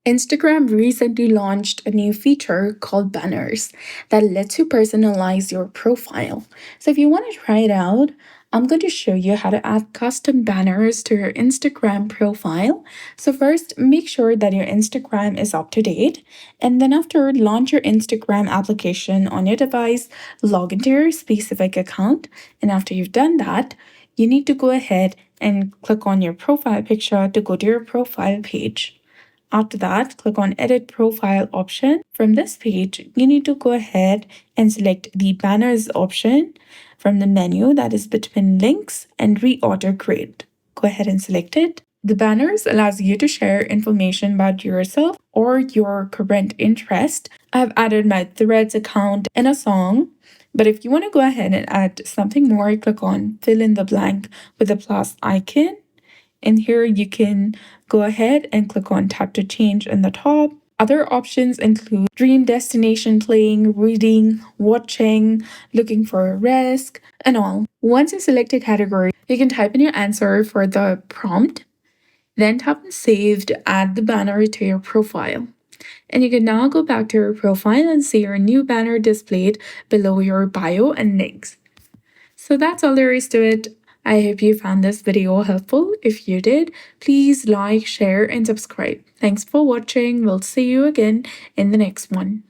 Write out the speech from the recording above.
Instagram recently launched a new feature called banners that lets you personalize your profile. So, if you want to try it out, I'm going to show you how to add custom banners to your Instagram profile. So, first, make sure that your Instagram is up to date. And then, after, launch your Instagram application on your device, log into your specific account. And after you've done that, you need to go ahead and click on your profile picture to go to your profile page. After that, click on Edit Profile option. From this page, you need to go ahead and select the Banners option from the menu that is between links and Reorder Grid. Go ahead and select it. The banners allows you to share information about yourself or your current interest. I've added my Threads account and a song, but if you want to go ahead and add something more, click on Fill in the blank with the plus icon. And here you can go ahead and click on Tap to Change in the top. Other options include dream destination playing, reading, watching, looking for a risk, and all. Once you select a category, you can type in your answer for the prompt, then tap on Save to add the banner to your profile. And you can now go back to your profile and see your new banner displayed below your bio and links. So that's all there is to it. I hope you found this video helpful. If you did, please like, share, and subscribe. Thanks for watching. We'll see you again in the next one.